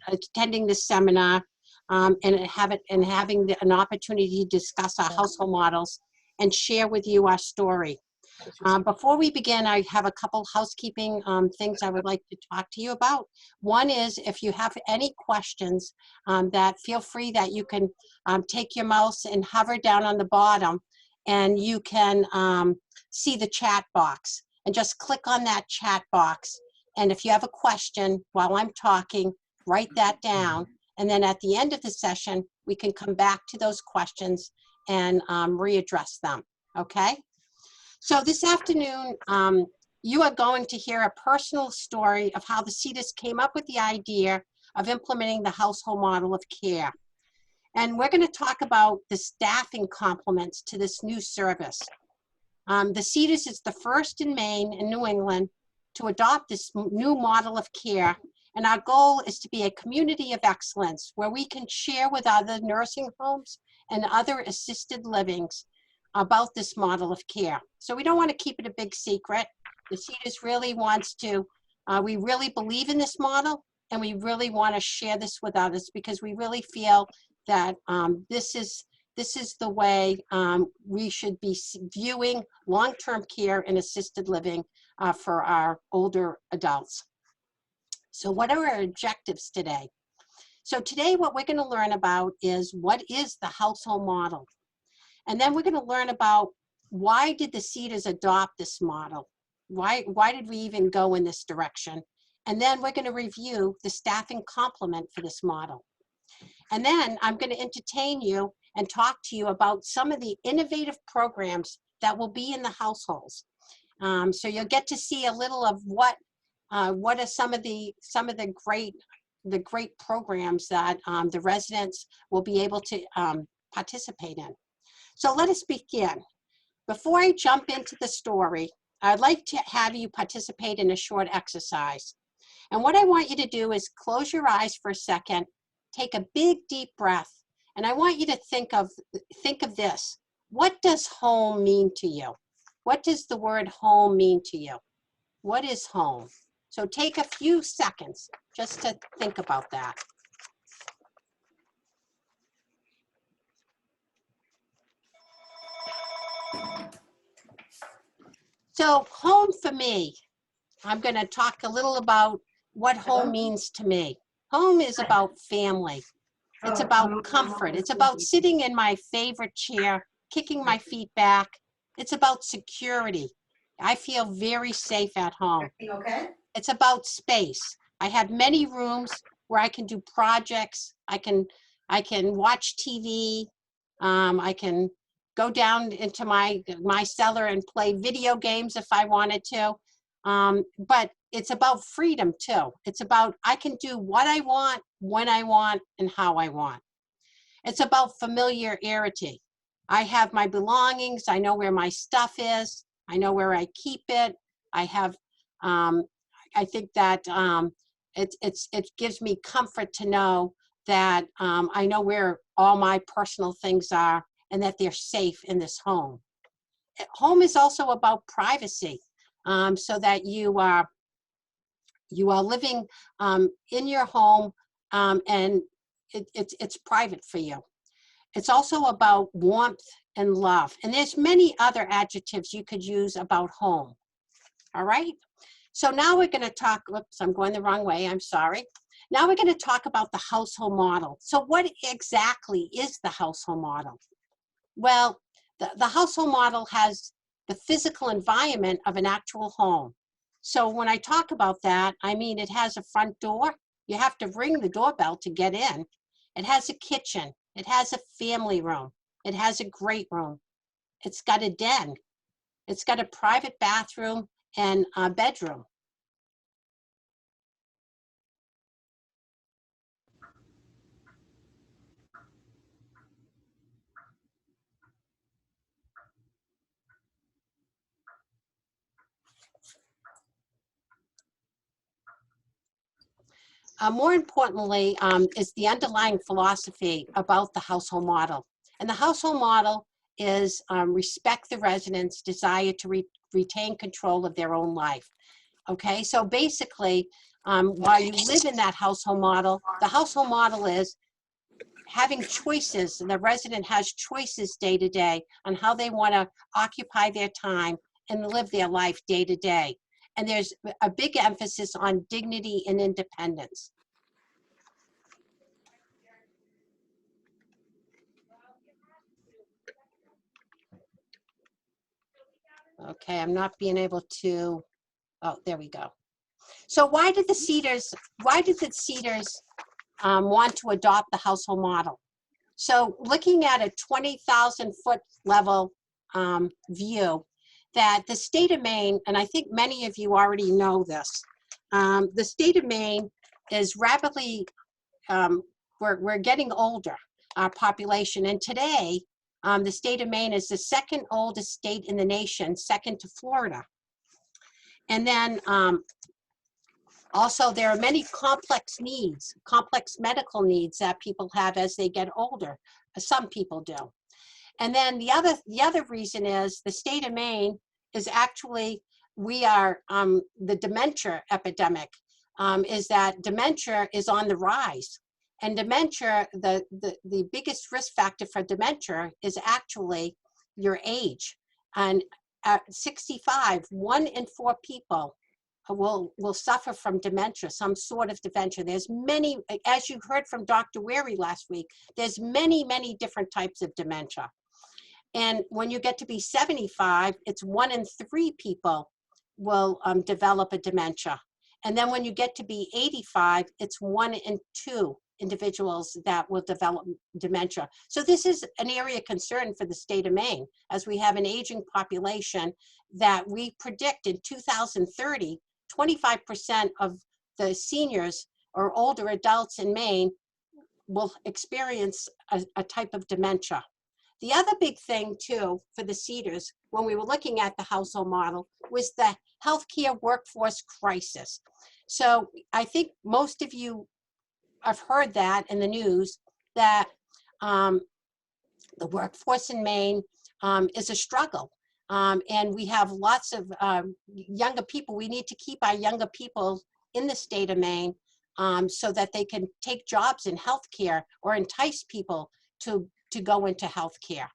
attending this seminar and having an opportunity to discuss our household models and share with you our story. Before we begin, I have a couple housekeeping things I would like to talk to you about. One is, if you have any questions, that feel free that you can take your mouse and hover down on the bottom, and you can see the chat box, and just click on that chat box. And if you have a question while I'm talking, write that down. And then at the end of the session, we can come back to those questions and readdress them, okay? So this afternoon, you are going to hear a personal story of how the Cedars came up with the idea of implementing the household model of care. And we're going to talk about the staffing complements to this new service. The Cedars is the first in Maine and New England to adopt this new model of care. And our goal is to be a community of excellence where we can share with other nursing homes and other assisted livings about this model of care. So we don't want to keep it a big secret. The Cedars really wants to, we really believe in this model, and we really want to share this with others because we really feel that this is the way we should be viewing long-term care and assisted living for our older adults. So what are our objectives today? So today what we're going to learn about is what is the household model? And then we're going to learn about why did the Cedars adopt this model? Why did we even go in this direction? And then we're going to review the staffing complement for this model. And then I'm going to entertain you and talk to you about some of the innovative programs that will be in the households. So you'll get to see a little of what are some of the great programs that the residents will be able to participate in. So let us begin. Before I jump into the story, I'd like to have you participate in a short exercise. And what I want you to do is close your eyes for a second, take a big deep breath, and I want you to think of this. What does home mean to you? What does the word home mean to you? What is home? So take a few seconds just to think about that. So home for me, I'm going to talk a little about what home means to me. Home is about family. It's about comfort. It's about sitting in my favorite chair, kicking my feet back. It's about security. I feel very safe at home. Okay. It's about space. I have many rooms where I can do projects. I can watch TV. I can go down into my cellar and play video games if I wanted to. But it's about freedom too. It's about I can do what I want, when I want, and how I want. It's about familiarity. I have my belongings. I know where my stuff is. I know where I keep it. I have, I think that it gives me comfort to know that I know where all my personal things are and that they're safe in this home. Home is also about privacy, so that you are living in your home and it's private for you. It's also about warmth and love. And there's many other adjectives you could use about home. All right. So now we're going to talk, oops, I'm going the wrong way. I'm sorry. Now we're going to talk about the household model. So what exactly is the household model? Well, the household model has the physical environment of an actual home. So when I talk about that, I mean it has a front door. You have to ring the doorbell to get in. It has a kitchen. It has a family room. It has a great room. It's got a den. It's got a private bathroom and a bedroom. More importantly, is the underlying philosophy about the household model. And the household model is respect the residents' desire to retain control of their own life. Okay, so basically, while you live in that household model, the household model is having choices, and the resident has choices day to day on how they want to occupy their time and live their life day to day. And there's a big emphasis on dignity and independence. Okay, I'm not being able to, oh, there we go. So why did the Cedars want to adopt the household model? So looking at a 20,000 foot level view, that the state of Maine, and I think many of you already know this, the state of Maine is rapidly, we're getting older, our population, and today the state of Maine is the second oldest state in the nation, second to Florida. And then also there are many complex needs, complex medical needs that people have as they get older. Some people do. And then the other reason is the state of Maine is actually, we are, the dementia epidemic is that dementia is on the rise. And dementia, the biggest risk factor for dementia is actually your age. And at 65, 1 in 4 people will suffer from dementia, some sort of dementia. There's many, as you heard from Dr. Wary last week, there's many, many different types of dementia. And when you get to be 75, it's 1 in 3 people will develop a dementia. And then when you get to be 85, it's 1 in 2 individuals that will develop dementia. So this is an area of concern for the state of Maine, as we have an aging population that we predict in 2030, 25% of the seniors or older adults in Maine will experience a type of dementia. The other big thing too for the Cedars, when we were looking at the household model, was the healthcare workforce crisis. So I think most of you have heard that in the news, that the workforce in Maine is a struggle. And we have lots of younger people. We need to keep our younger people in the state of Maine so that they can take jobs in healthcare or entice people to go into healthcare.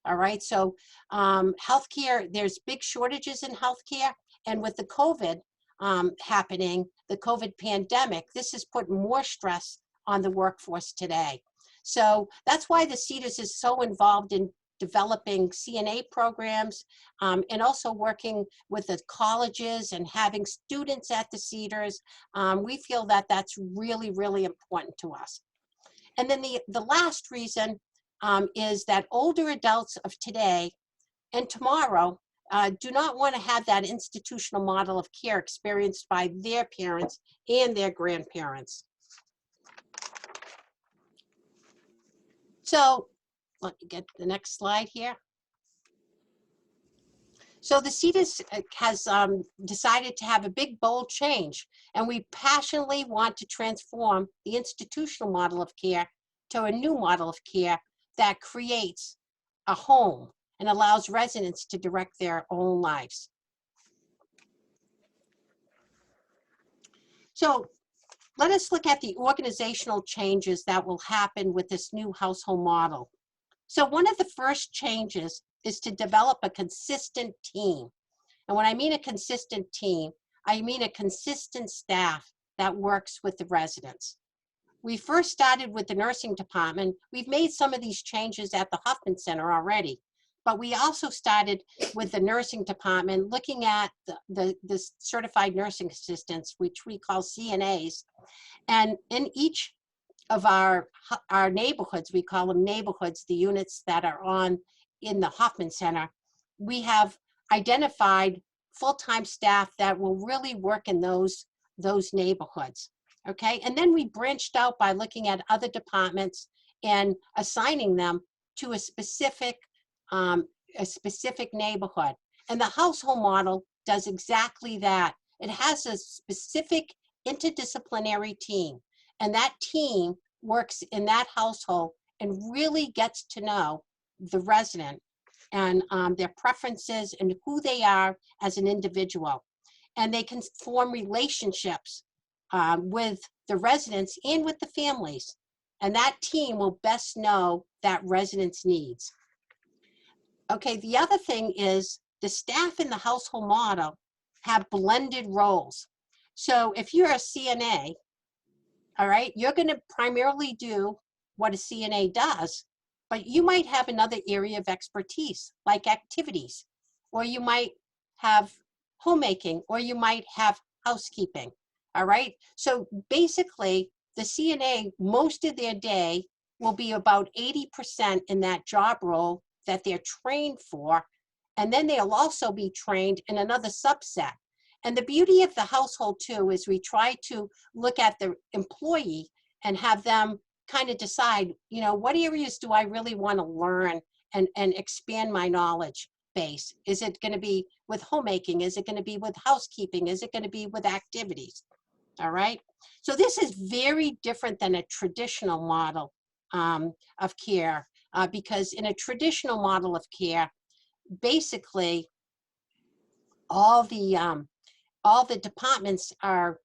All right, so healthcare, there's big shortages in healthcare, and with the COVID happening, the COVID pandemic, this has put more stress on the workforce today. So that's why the Cedars is so involved in developing CNA programs and also working with the colleges and having students at the Cedars. We feel that that's really, really important to us. And then the last reason is that older adults of today and tomorrow do not want to have that institutional model of care experienced by their parents and their grandparents. So let me get the next slide here. So the Cedars has decided to have a big, bold change, and we passionately want to transform the institutional model of care to a new model of care that creates a home and allows residents to direct their own lives. So let us look at the organizational changes that will happen with this new household model. So one of the first changes is to develop a consistent team. And when I mean a consistent team, I mean a consistent staff that works with the residents. We first started with the nursing department. We've made some of these changes at the Huffman Center already, but we also started with the nursing department, looking at the certified nursing assistants, which we call CNAs. And in each of our neighborhoods, we call them neighborhoods, the units that are in the Huffman Center, we have identified full-time staff that will really work in those neighborhoods. Okay, and then we branched out by looking at other departments and assigning them to a specific neighborhood. And the household model does exactly that. It has a specific interdisciplinary team, and that team works in that household and really gets to know the resident and their preferences and who they are as an individual. And they can form relationships with the residents and with the families. And that team will best know that resident's needs. Okay, the other thing is the staff in the household model have blended roles. So if you're a CNA, all right, you're going to primarily do what a CNA does, but you might have another area of expertise, like activities, or you might have homemaking, or you might have housekeeping. All right, so basically, the CNA, most of their day will be about 80% in that job role that they're trained for, and then they'll also be trained in another subset. And the beauty of the household too is we try to look at the employee and have them kind of decide, you know, what areas do I really want to learn and expand my knowledge base? Is it going to be with homemaking? Is it going to be with housekeeping? Is it going to be with activities? All right. So this is very different than a traditional model of care, because in a traditional model of care, basically all the departments are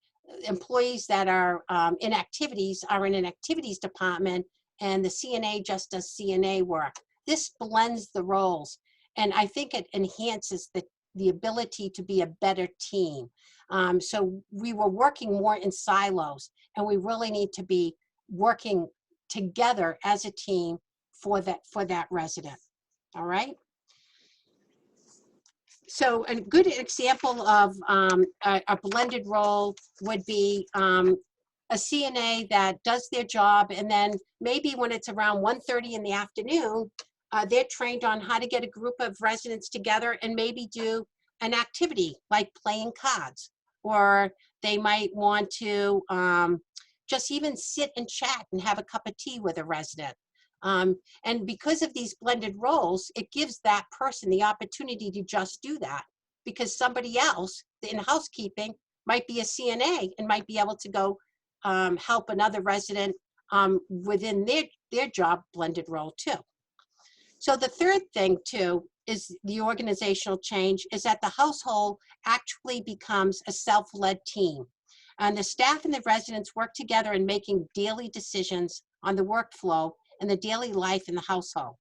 employees that are in activities are in an activities department, and the CNA just does CNA work. This blends the roles, and I think it enhances the ability to be a better team. So we were working more in silos, and we really need to be working together as a team for that resident. All right. So a good example of a blended role would be a CNA that does their job, and then maybe when it's around 1:30 in the afternoon, they're trained on how to get a group of residents together and maybe do an activity like playing cards, or they might want to just even sit and chat and have a cup of tea with a resident. And because of these blended roles, it gives that person the opportunity to just do that, because somebody else in housekeeping might be a CNA and might be able to go help another resident within their job blended role too. So the third thing too is the organizational change, is that the household actually becomes a self-led team. And the staff and the residents work together in making daily decisions on the workflow and the daily life in the household.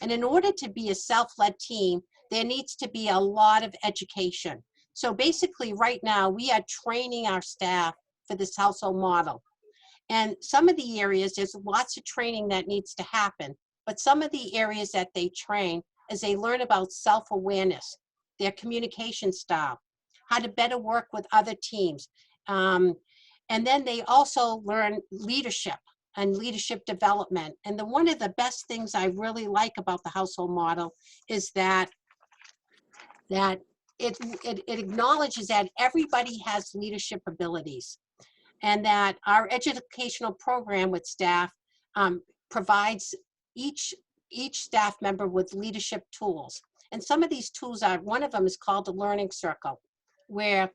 And in order to be a self-led team, there needs to be a lot of education. So basically right now we are training our staff for this household model. And some of the areas, there's lots of training that needs to happen, but some of the areas that they train is they learn about self-awareness, their communication style, how to better work with other teams. And then they also learn leadership and leadership development. And one of the best things I really like about the household model is that it acknowledges that everybody has leadership abilities, and that our educational program with staff provides each staff member with leadership tools. And some of these tools are, one of them is called a learning circle, where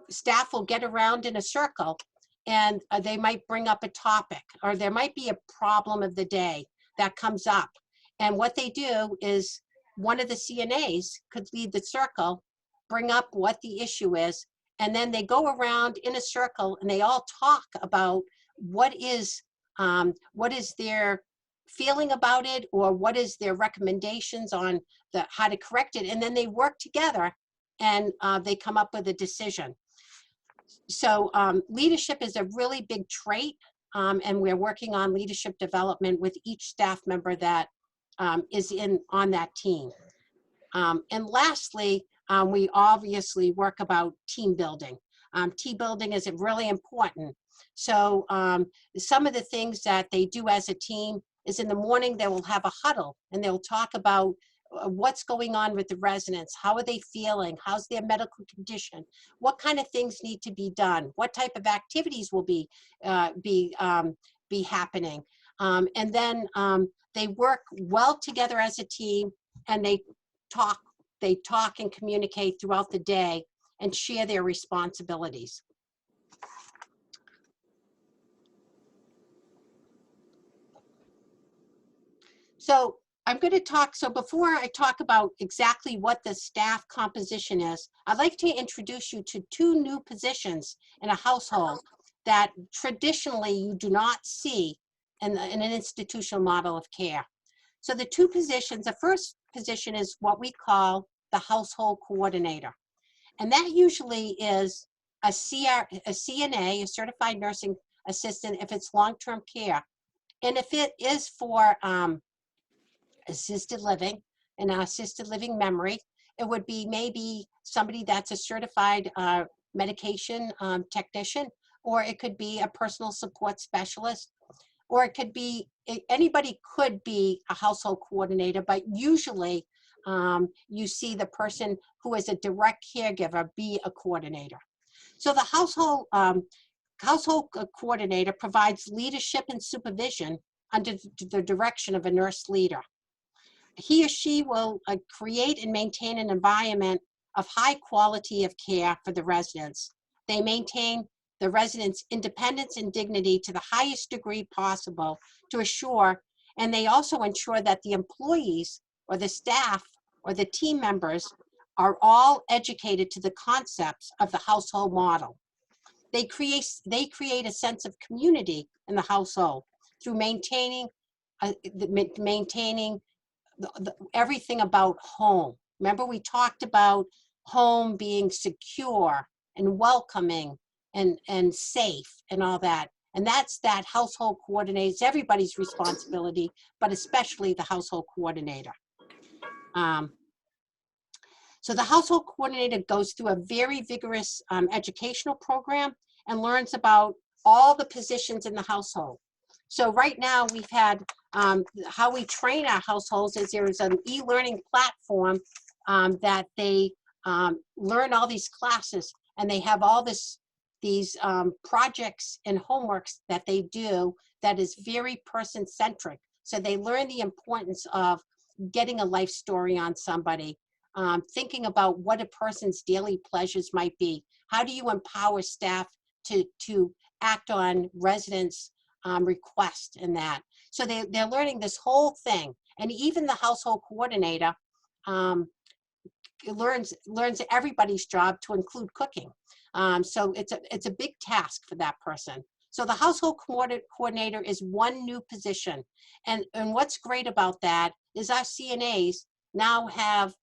staff will get around in a circle, and they might bring up a topic, or there might be a problem of the day that comes up. And what they do is one of the CNAs could lead the circle, bring up what the issue is, and then they go around in a circle and they all talk about what is their feeling about it, or what is their recommendations on how to correct it. And then they work together and they come up with a decision. So leadership is a really big trait, and we're working on leadership development with each staff member that is on that team. And lastly, we obviously work about team building. Team building is really important. So some of the things that they do as a team is in the morning they will have a huddle, and they'll talk about what's going on with the residents, how are they feeling, how's their medical condition, what kind of things need to be done, what type of activities will be happening. And then they work well together as a team, and they talk and communicate throughout the day and share their responsibilities. So I'm going to talk, so before I talk about exactly what the staff composition is, I'd like to introduce you to two new positions in a household that traditionally you do not see in an institutional model of care. So the two positions, the first position is what we call the household coordinator. And that usually is a CNA, a certified nursing assistant, if it's long-term care. And if it is for assisted living and assisted living memory, it would be maybe somebody that's a certified medication technician, or it could be a personal support specialist, or it could be, anybody could be a household coordinator, but usually you see the person who is a direct caregiver be a coordinator. So the household coordinator provides leadership and supervision under the direction of a nurse leader. He or she will create and maintain an environment of high quality of care for the residents. They maintain the residents' independence and dignity to the highest degree possible to assure, and they also ensure that the employees or the staff or the team members are all educated to the concepts of the household model. They create a sense of community in the household through maintaining everything about home. Remember, we talked about home being secure and welcoming and safe and all that. And that's that household coordinator. It's everybody's responsibility, but especially the household coordinator. So the household coordinator goes through a very vigorous educational program and learns about all the positions in the household. So right now we've had how we train our households is there is an e-learning platform that they learn all these classes, and they have all these projects and homeworks that they do that is very person-centric. So they learn the importance of getting a life story on somebody, thinking about what a person's daily pleasures might be. How do you empower staff to act on residents' request in that? So they're learning this whole thing. And even the household coordinator learns everybody's job to include cooking. So it's a big task for that person. So the household coordinator is one new position. And what's great about that is our CNAs now have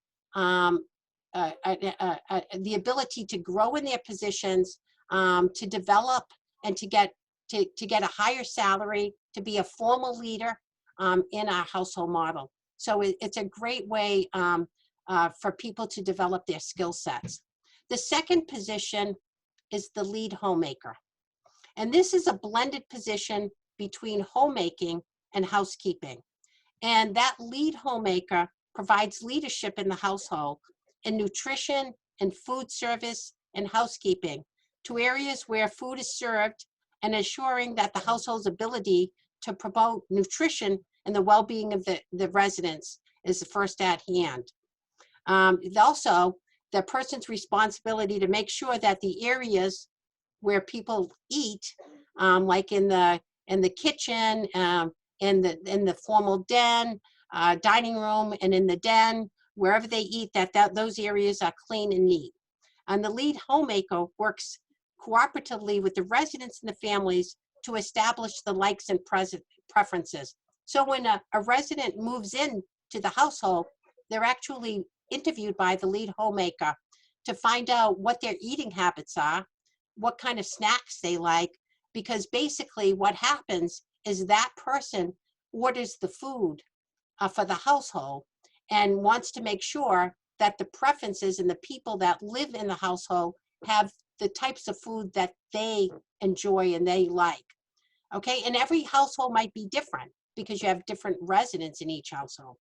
the ability to grow in their positions, to develop and to get a higher salary, to be a formal leader in our household model. So it's a great way for people to develop their skill sets. The second position is the lead homemaker. And this is a blended position between homemaking and housekeeping. And that lead homemaker provides leadership in the household in nutrition and food service and housekeeping to areas where food is served, and ensuring that the household's ability to promote nutrition and the well-being of the residents is first at hand. Also, the person's responsibility to make sure that the areas where people eat, like in the kitchen, in the formal den, dining room, and in the den, wherever they eat, that those areas are clean and neat. And the lead homemaker works cooperatively with the residents and the families to establish the likes and preferences. So when a resident moves in to the household, they're actually interviewed by the lead homemaker to find out what their eating habits are, what kind of snacks they like, because basically what happens is that person orders the food for the household and wants to make sure that the preferences and the people that live in the household have the types of food that they enjoy and they like. Okay, and every household might be different because you have different residents in each household.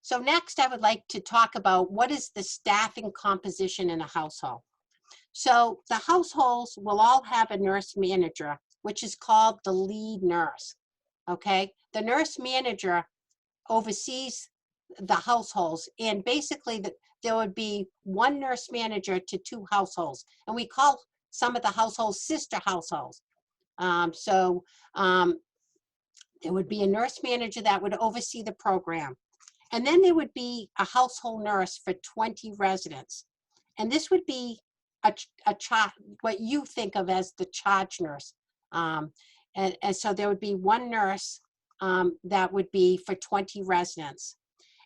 So next, I would like to talk about what is the staffing composition in a household. So the households will all have a nurse manager, which is called the lead nurse. Okay, the nurse manager oversees the households, and basically there would be one nurse manager to two households, and we call some of the households sister households. There would be a nurse manager that would oversee the program. And then there would be a household nurse for 20 residents. And this would be what you think of as the charge nurse. And so there would be one nurse that would be for 20 residents.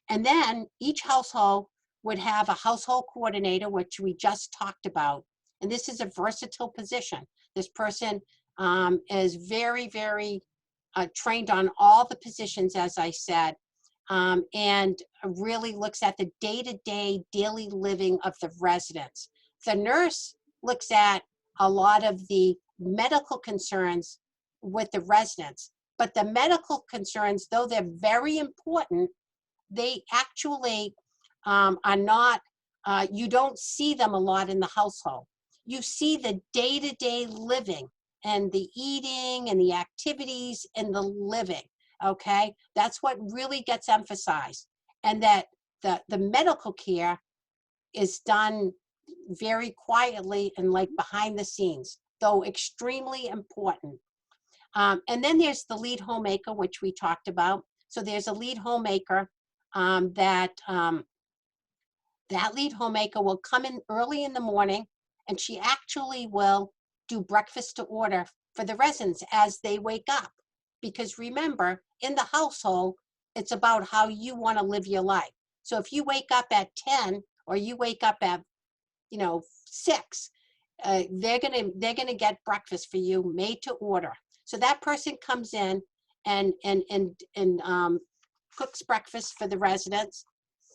And then each household would have a household coordinator, which we just talked about. And this is a versatile position. This person is very, very trained on all the positions, as I said, and really looks at the day-to-day daily living of the residents. The nurse looks at a lot of the medical concerns with the residents, but the medical concerns, though they're very important, they actually are not, you don't see them a lot in the household. You see the day-to-day living and the eating and the activities and the living, okay? That's what really gets emphasized. And that the medical care is done very quietly and like behind the scenes, though extremely important. And then there's the lead homemaker, which we talked about. So there's a lead homemaker that lead homemaker will come in early in the morning, and she actually will do breakfast to order for the residents as they wake up. Because remember, in the household, it's about how you want to live your life. So if you wake up at 10 or you wake up at 6, they're gonna get breakfast for you made to order. So that person comes in and cooks breakfast for the residents.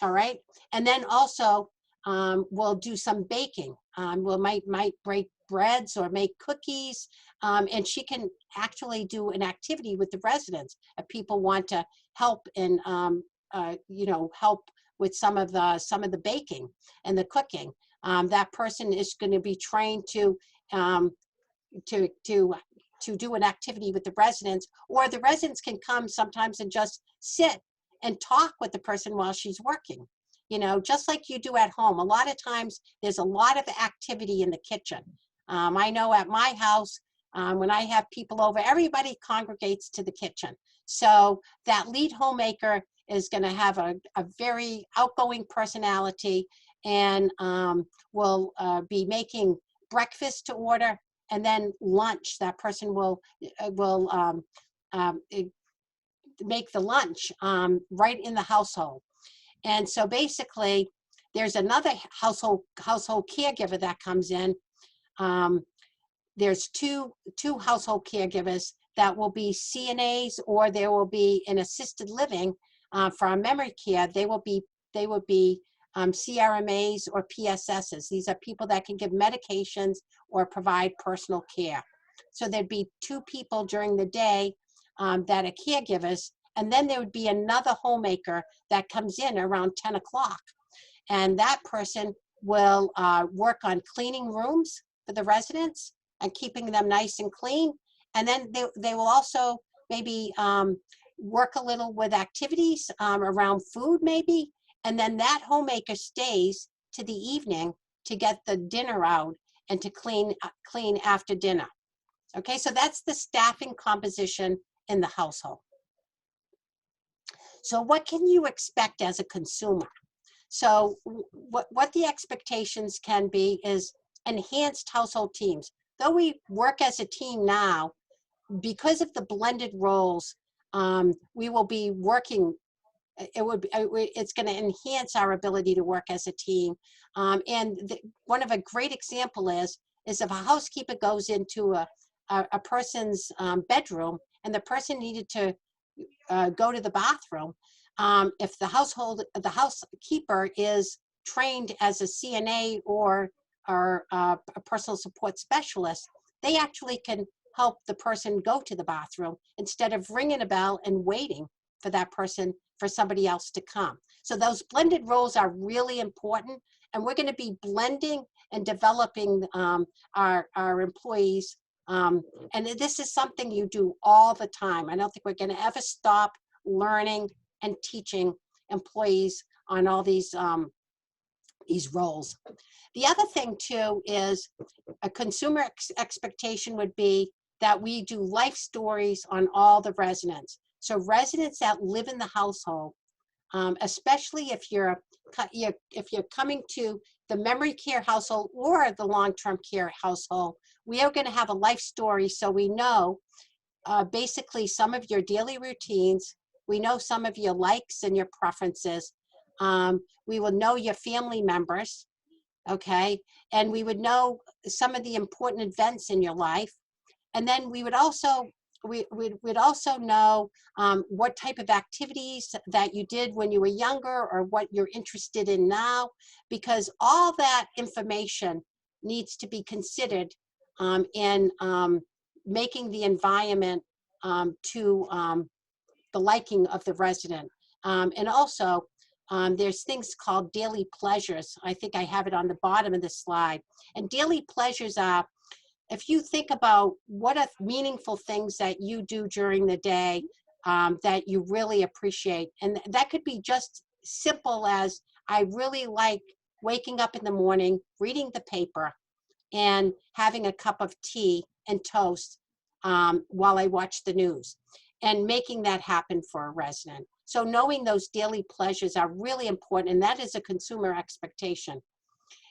All right, and then also we'll do some baking. We'll might break breads or make cookies, and she can actually do an activity with the residents if people want to help and help with some of the baking and the cooking. That person is going to be trained to do an activity with the residents, or the residents can come sometimes and just sit and talk with the person while she's working, just like you do at home. A lot of times there's a lot of activity in the kitchen. I know at my house, when I have people over, everybody congregates to the kitchen. So that lead homemaker is going to have a very outgoing personality, and will be making breakfast to order, and then lunch. That person will make the lunch right in the household. And so basically, there's another household caregiver that comes in. There's two household caregivers that will be CNAs, or there will be in assisted living for our memory care. They will be CRMAs or PSSs. These are people that can give medications or provide personal care. So there'd be 2 people during the day that are caregivers, and then there would be another homemaker that comes in around 10 o'clock. And that person will work on cleaning rooms for the residents and keeping them nice and clean. And then they will also maybe work a little with activities around food maybe. And then that homemaker stays to the evening to get the dinner out and to clean after dinner. Okay, so that's the staffing composition in the household. So what can you expect as a consumer? So what the expectations can be is enhanced household teams. Though we work as a team now, because of the blended roles, we will be working. It's going to enhance our ability to work as a team. One of a great example is if a housekeeper goes into a person's bedroom and the person needed to go to the bathroom, if the housekeeper is trained as a CNA or a personal support specialist, they actually can help the person go to the bathroom instead of ringing a bell and waiting for that person, for somebody else to come. So those blended roles are really important, and we're going to be blending and developing our employees. And this is something you do all the time. I don't think we're going to ever stop learning and teaching employees on all these roles. The other thing too is a consumer expectation would be that we do life stories on all the residents. So residents that live in the household, especially if you're coming to the memory care household or the long-term care household, we are going to have a life story, so we know basically some of your daily routines. We know some of your likes and your preferences. We will know your family members, okay? And we would know some of the important events in your life. And then we would also, we'd also know what type of activities that you did when you were younger or what you're interested in now, because all that information needs to be considered in making the environment to the liking of the resident. And also, there's things called daily pleasures. I think I have it on the bottom of the slide. And daily pleasures are, if you think about what are meaningful things that you do during the day that you really appreciate. And that could be just simple as, I really like waking up in the morning, reading the paper, and having a cup of tea and toast while I watch the news, and making that happen for a resident. So knowing those daily pleasures are really important, and that is a consumer expectation.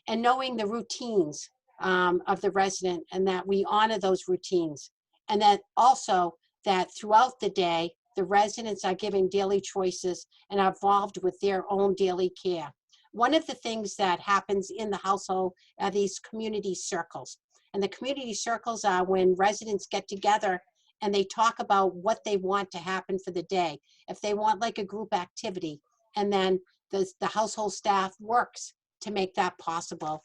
And knowing the routines of the resident, and that we honor those routines. And that also that throughout the day, the residents are giving daily choices and are involved with their own daily care. One of the things that happens in the household are these community circles. And the community circles are when residents get together and they talk about what they want to happen for the day. If they want like a group activity, and then the household staff works to make that possible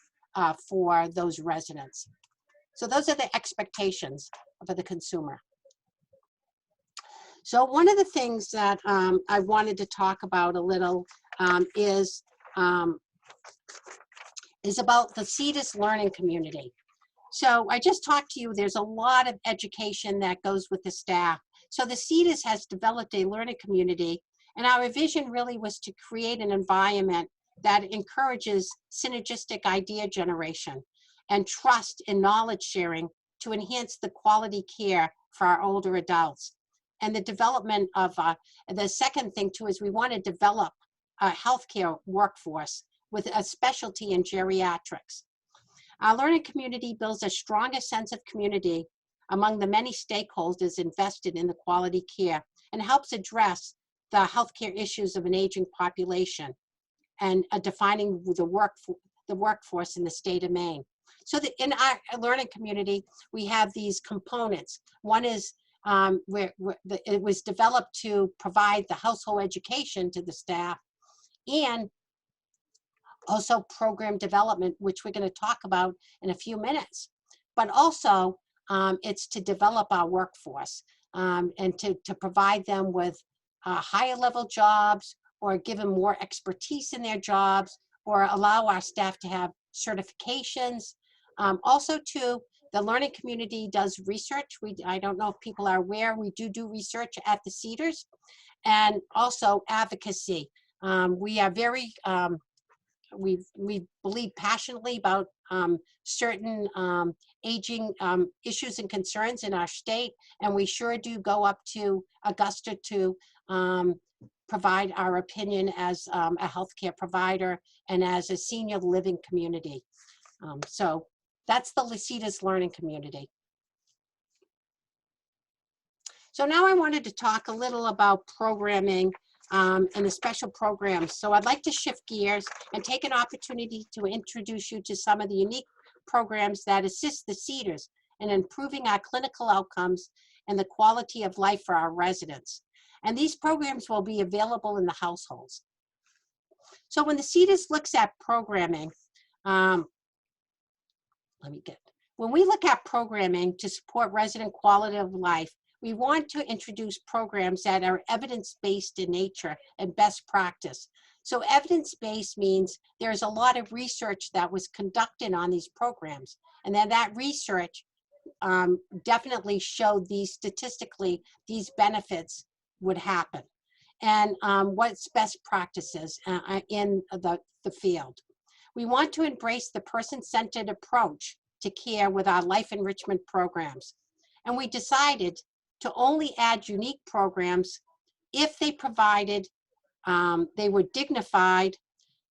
for those residents. So those are the expectations of the consumer. So one of the things that I wanted to talk about a little is about the Cedars learning community. So I just talked to you, there's a lot of education that goes with the staff. So the Cedars has developed a learning community, and our vision really was to create an environment that encourages synergistic idea generation and trust and knowledge sharing to enhance the quality care for our older adults. And the development of, the second thing too is we want to develop a healthcare workforce with a specialty in geriatrics. Our learning community builds a stronger sense of community among the many stakeholders invested in the quality care, and helps address the healthcare issues of an aging population and defining the workforce in the state of Maine. So in our learning community, we have these components. One is it was developed to provide the household education to the staff, and also program development, which we're going to talk about in a few minutes. But also, it's to develop our workforce and to provide them with higher level jobs, or give them more expertise in their jobs, or allow our staff to have certifications. Also too, the learning community does research. I don't know if people are aware, we do research at the Cedars, and also advocacy. We are very, we believe passionately about certain aging issues and concerns in our state, and we sure do go up to Augusta to provide our opinion as a healthcare provider and as a senior living community. So that's the Cedars learning community. So now I wanted to talk a little about programming and the special programs. So I'd like to shift gears and take an opportunity to introduce you to some of the unique programs that assist the Cedars in improving our clinical outcomes and the quality of life for our residents. And these programs will be available in the households. So when the Cedars looks at programming, when we look at programming to support resident quality of life, we want to introduce programs that are evidence-based in nature and best practice. So evidence-based means there's a lot of research that was conducted on these programs, and then that research definitely showed statistically these benefits would happen, and what's best practices in the field. We want to embrace the person-centered approach to care with our life enrichment programs, and we decided to only add unique programs if they provided, they were dignified,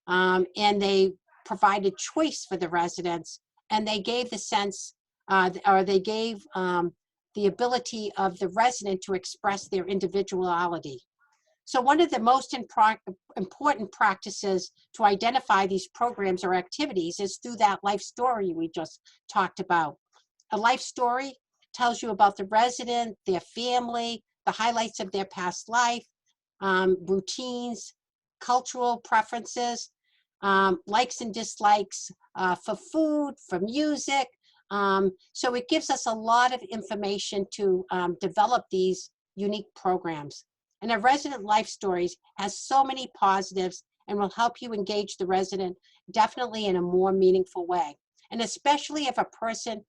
and they provided choice for the residents, and they gave the sense, or they gave the ability of the resident to express their individuality. So one of the most important practices to identify these programs or activities is through that life story we just talked about. A life story tells you about the resident, their family, the highlights of their past life, routines, cultural preferences, likes and dislikes for food, for music. So it gives us a lot of information to develop these unique programs. And a resident life stories has so many positives and will help you engage the resident definitely in a more meaningful way. And especially if a person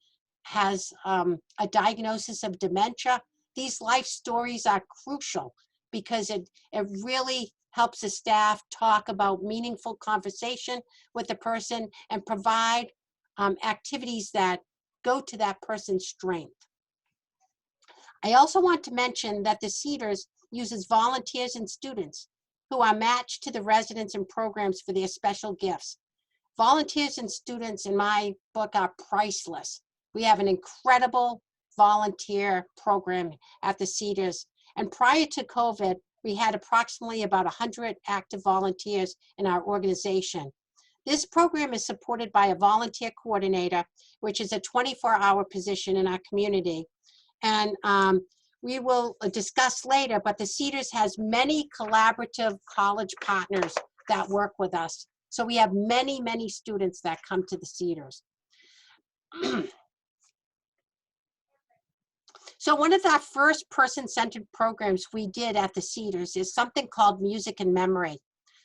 has a diagnosis of dementia, these life stories are crucial because it really helps the staff talk about meaningful conversation with the person and provide activities that go to that person's strength. I also want to mention that the Cedars uses volunteers and students who are matched to the residents and programs for their special gifts. Volunteers and students in my book are priceless. We have an incredible volunteer program at the Cedars. And prior to COVID, we had approximately about 100 active volunteers in our organization. This program is supported by a volunteer coordinator, which is a 24-hour position in our community. And we will discuss later, but the Cedars has many collaborative college partners that work with us. So we have many, many students that come to the Cedars. So one of the first person-centered programs we did at the Cedars is something called Music and Memory.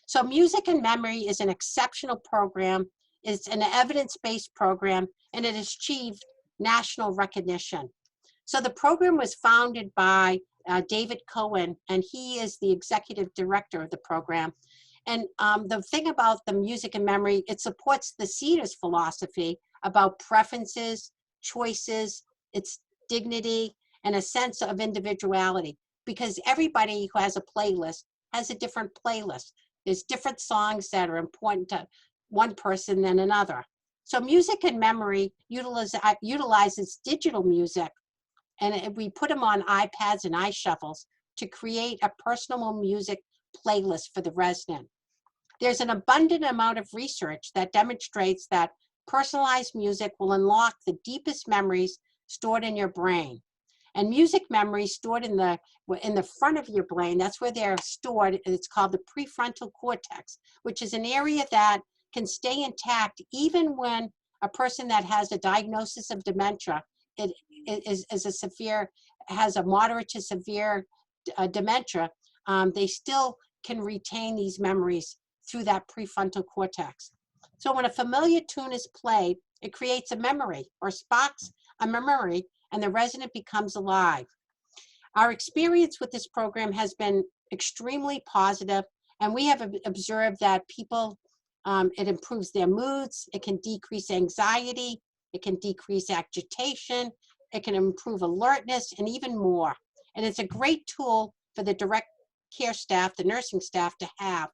So Music and Memory is an exceptional program. It's an evidence-based program, and it achieved national recognition. So the program was founded by David Cohen, and he is the executive director of the program. And the thing about the Music and Memory, it supports the Cedars philosophy about preferences, choices, its dignity, and a sense of individuality, because everybody who has a playlist has a different playlist. There's different songs that are important to one person than another. So Music and Memory utilizes digital music, and we put them on iPads and iShuffles to create a personal music playlist for the resident. There's an abundant amount of research that demonstrates that personalized music will unlock the deepest memories stored in your brain. And music memories stored in the front of your brain, that's where they're stored. It's called the prefrontal cortex, which is an area that can stay intact even when a person that has a diagnosis of dementia has a moderate to severe dementia, they still can retain these memories through that prefrontal cortex. So when a familiar tune is played, it creates a memory or sparks a memory, and the resident becomes alive. Our experience with this program has been extremely positive, and we have observed that people, it improves their moods, it can decrease anxiety, it can decrease agitation, it can improve alertness, and even more. And it's a great tool for the direct care staff, the nursing staff to have,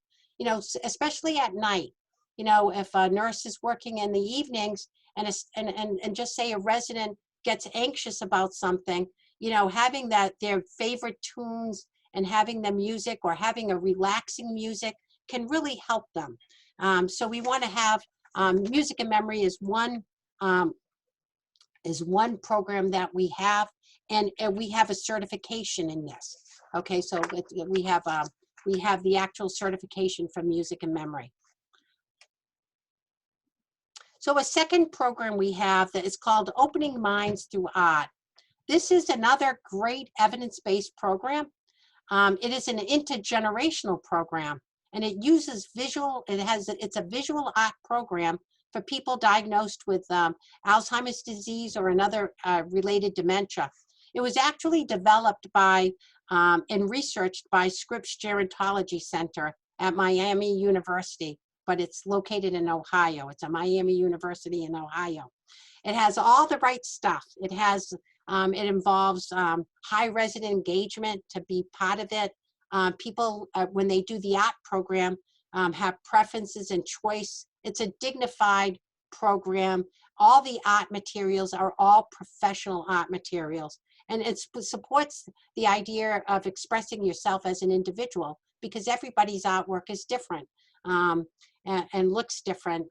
especially at night. If a nurse is working in the evenings and just say a resident gets anxious about something, having their favorite tunes and having the music or having a relaxing music can really help them. So we want to have Music and Memory is one program that we have, and we have a certification in this. Okay, so we have the actual certification for Music and Memory. So a second program we have that is called Opening Minds Through Art. This is another great evidence-based program. It is an intergenerational program, and it uses it's a visual art program for people diagnosed with Alzheimer's disease or another related dementia. It was actually developed by and researched by Scripps Gerontology Center at Miami University, but it's located in Ohio. It's a Miami University in Ohio. It has all the right stuff. It involves high resident engagement to be part of it. People, when they do the art program, have preferences and choice. It's a dignified program. All the art materials are all professional art materials. And it supports the idea of expressing yourself as an individual, because everybody's artwork is different, and looks different.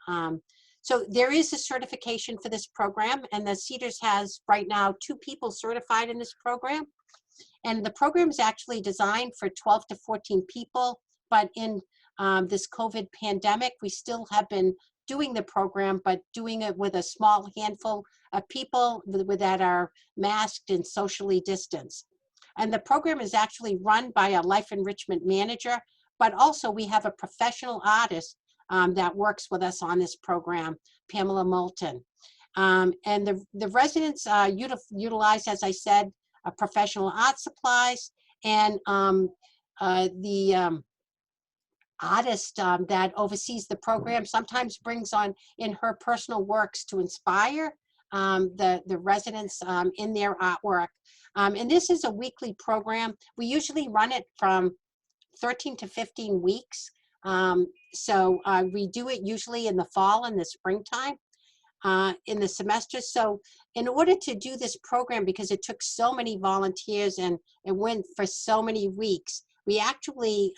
So there is a certification for this program, and the Cedars has right now 2 people certified in this program. And the program is actually designed for 12 to 14 people, but in this COVID pandemic, we still have been doing the program, but doing it with a small handful of people that are masked and socially distanced. And the program is actually run by a life enrichment manager, but also we have a professional artist that works with us on this program, Pamela Moulton. And the residents utilize, as I said, professional art supplies, and the artist that oversees the program sometimes brings on in her personal works to inspire the residents in their artwork. And this is a weekly program. We usually run it from 13 to 15 weeks. So we do it usually in the fall and the springtime in the semester. So in order to do this program, because it took so many volunteers and it went for so many weeks, we actually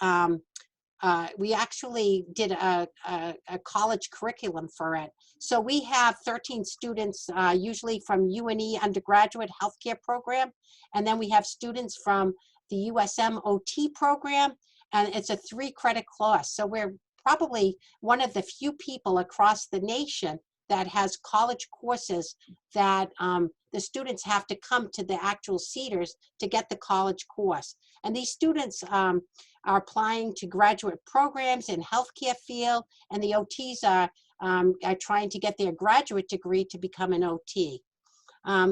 did a college curriculum for it. So we have 13 students, usually from UNE undergraduate healthcare program, and then we have students from the USM OT program, and it's a 3-credit course. So we're probably one of the few people across the nation that has college courses that the students have to come to the actual Cedars to get the college course. And these students are applying to graduate programs in healthcare field, and the OTs are trying to get their graduate degree to become an OT.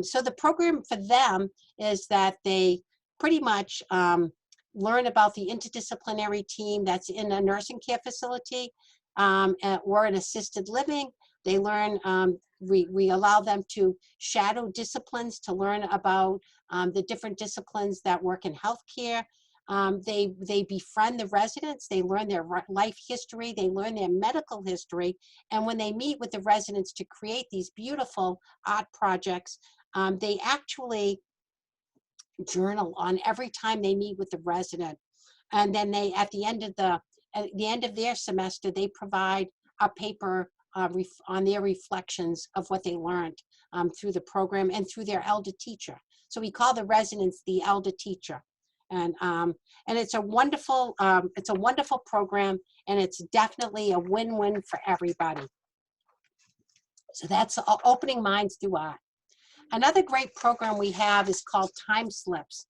So the program for them is that they pretty much learn about the interdisciplinary team that's in a nursing care facility or an assisted living. They learn, we allow them to shadow disciplines to learn about the different disciplines that work in healthcare. They befriend the residents, they learn their life history, they learn their medical history, and when they meet with the residents to create these beautiful art projects, they actually journal on every time they meet with the resident. And then they, at the end of their semester, they provide a paper on their reflections of what they learned through the program and through their elder teacher. So we call the residents the elder teacher. And it's a wonderful program, and it's definitely a win-win for everybody. So that's Opening Minds Through Art. Another great program we have is called Time Slips.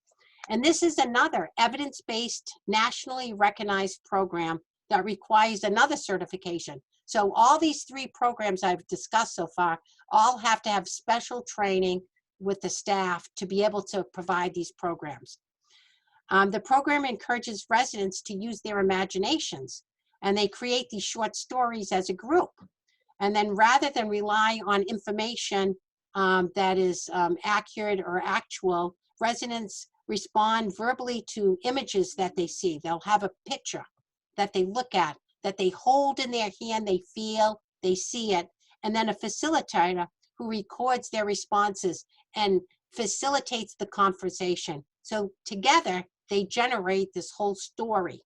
And this is another evidence-based, nationally recognized program that requires another certification. So all these 3 programs I've discussed so far all have to have special training with the staff to be able to provide these programs. The program encourages residents to use their imaginations, and they create these short stories as a group. And then rather than rely on information that is accurate or actual, residents respond verbally to images that they see. They'll have a picture that they look at, that they hold in their hand, they feel, they see it, and then a facilitator who records their responses and facilitates the conversation. So together, they generate this whole story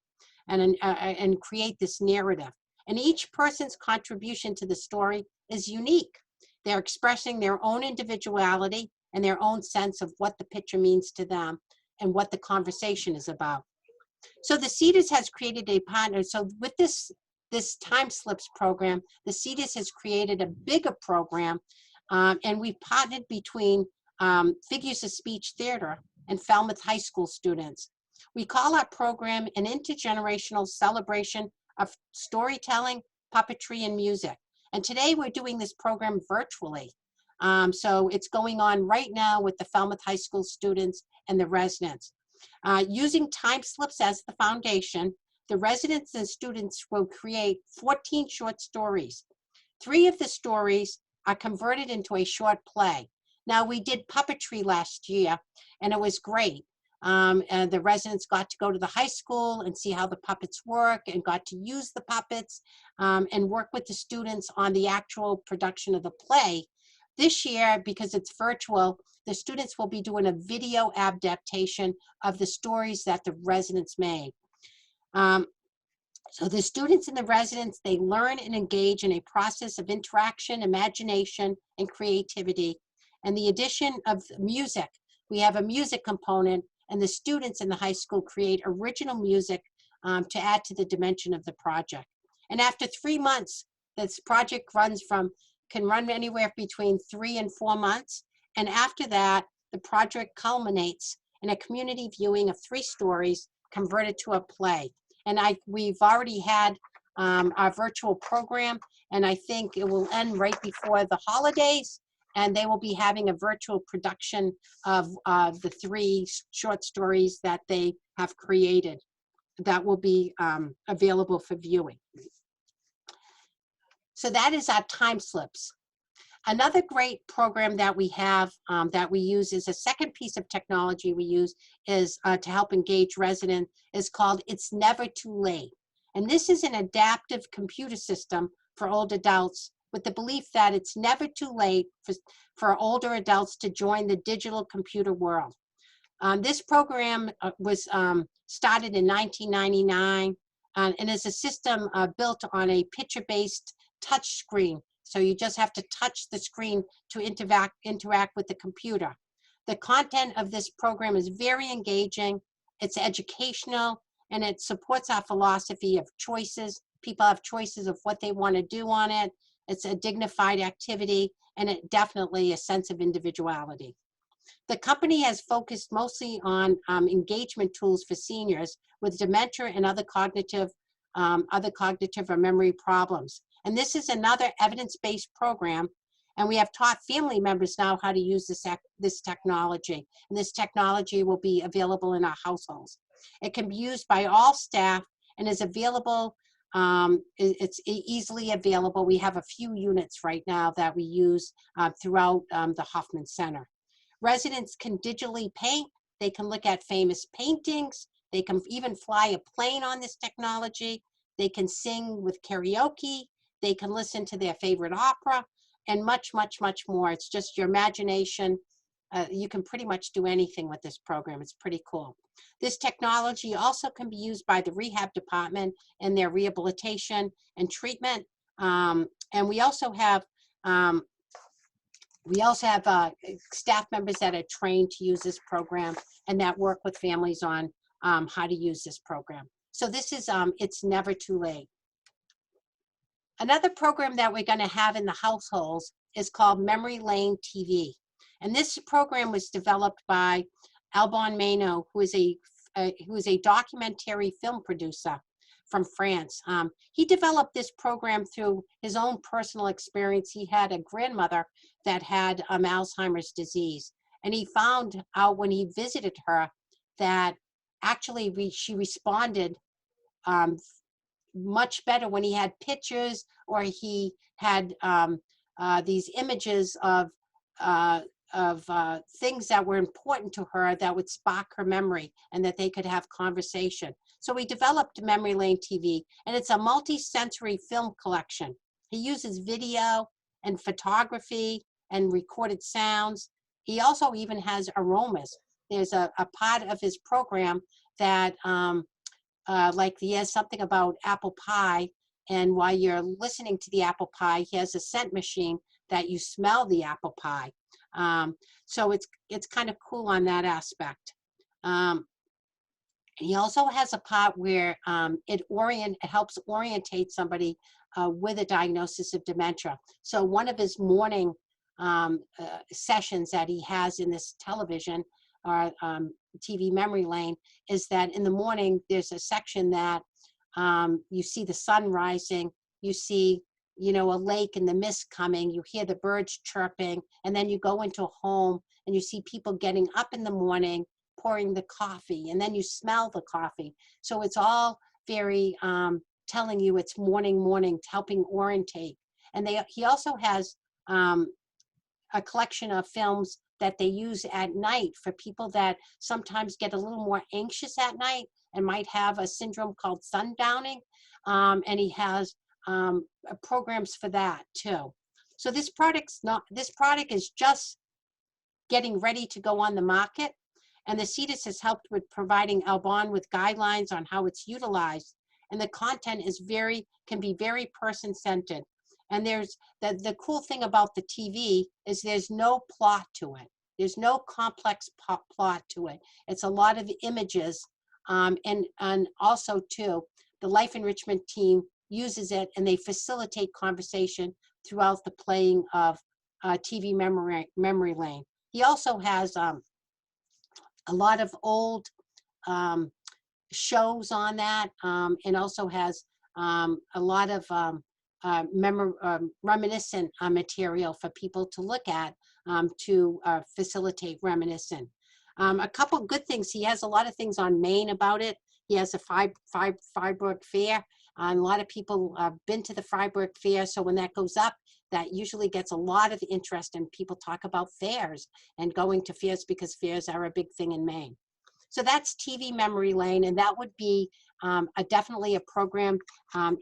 and create this narrative. And each person's contribution to the story is unique. They're expressing their own individuality and their own sense of what the picture means to them and what the conversation is about. So the Cedars has created a partner. So with this Time Slips program, the Cedars has created a bigger program, and we partnered between Figures of Speech Theater and Falmouth High School students. We call our program an intergenerational celebration of storytelling, puppetry, and music. And today we're doing this program virtually. So it's going on right now with the Falmouth High School students and the residents. Using Time Slips as the foundation, the residents and students will create 14 short stories. 3 of the stories are converted into a short play. Now, we did puppetry last year, and it was great. And the residents got to go to the high school and see how the puppets work and got to use the puppets and work with the students on the actual production of the play. This year, because it's virtual, the students will be doing a video adaptation of the stories that the residents made. So the students and the residents, they learn and engage in a process of interaction, imagination, and creativity. And the addition of music, we have a music component, and the students in the high school create original music to add to the dimension of the project. And after 3 months, this project can run anywhere between 3 and 4 months. And after that, the project culminates in a community viewing of 3 stories converted to a play. And we've already had our virtual program, and I think it will end right before the holidays, and they will be having a virtual production of the 3 short stories that they have created that will be available for viewing. So that is our time slips. Another great program that we have that we use is a second piece of technology we use is to help engage residents is called It's Never Too Late. And this is an adaptive computer system for old adults with the belief that it's never too late for older adults to join the digital computer world. This program was started in 1999 and is a system built on a picture-based touch screen. So you just have to touch the screen to interact with the computer. The content of this program is very engaging, it's educational, and it supports our philosophy of choices. People have choices of what they want to do on it. It's a dignified activity, and it definitely a sense of individuality. The company has focused mostly on engagement tools for seniors with dementia and other cognitive or memory problems. And this is another evidence-based program, and we have taught family members now how to use this technology. And this technology will be available in our households. It can be used by all staff and is available, it's easily available. We have a few units right now that we use throughout the Hoffman Center. Residents can digitally paint, they can look at famous paintings, they can even fly a plane on this technology, they can sing with karaoke, they can listen to their favorite opera, and much, much, much more. It's just your imagination. You can pretty much do anything with this program. It's pretty cool. This technology also can be used by the rehab department in their rehabilitation and treatment. And we also have staff members that are trained to use this program and that work with families on how to use this program. So this is It's Never Too Late. Another program that we're going to have in the households is called Memory Lane TV. And this program was developed by Alban Mano, who is a documentary film producer from France. He developed this program through his own personal experience. He had a grandmother that had Alzheimer's disease. And he found out when he visited her that actually she responded much better when he had pictures or he had these images of things that were important to her that would spark her memory and that they could have conversation. So we developed Memory Lane TV, and it's a multi-sensory film collection. He uses video and photography and recorded sounds. He also even has aromas. There's a part of his program that like he has something about apple pie, and while you're listening to the apple pie, he has a scent machine that you smell the apple pie. So it's kind of cool on that aspect. He also has a part where it helps orientate somebody with a diagnosis of dementia. So one of his morning sessions that he has in this television or TV Memory Lane is that in the morning there's a section that you see the sun rising, you see a lake and the mist coming, you hear the birds chirping, and then you go into a home and you see people getting up in the morning, pouring the coffee, and then you smell the coffee. So it's all very telling you it's morning, helping orientate. And he also has a collection of films that they use at night for people that sometimes get a little more anxious at night and might have a syndrome called sundowning. And he has programs for that too. So this product is just getting ready to go on the market. And the Cedars has helped with providing Albon with guidelines on how it's utilized. And the content can be very person-centered. And there's the cool thing about the TV is there's no plot to it. There's no complex plot to it. It's a lot of images. And also too, the Life Enrichment team uses it and they facilitate conversation throughout the playing of TV memory lane. He also has a lot of old shows on that, and also has a lot of reminiscent material for people to look at to facilitate reminiscent. A couple good things. He has a lot of things on Maine about it. He has a Freiburg Fair. A lot of people have been to the Freiburg Fair, so when that goes up, that usually gets a lot of interest, and people talk about fairs and going to fairs because fairs are a big thing in Maine. So that's TV memory lane, and that would be definitely a program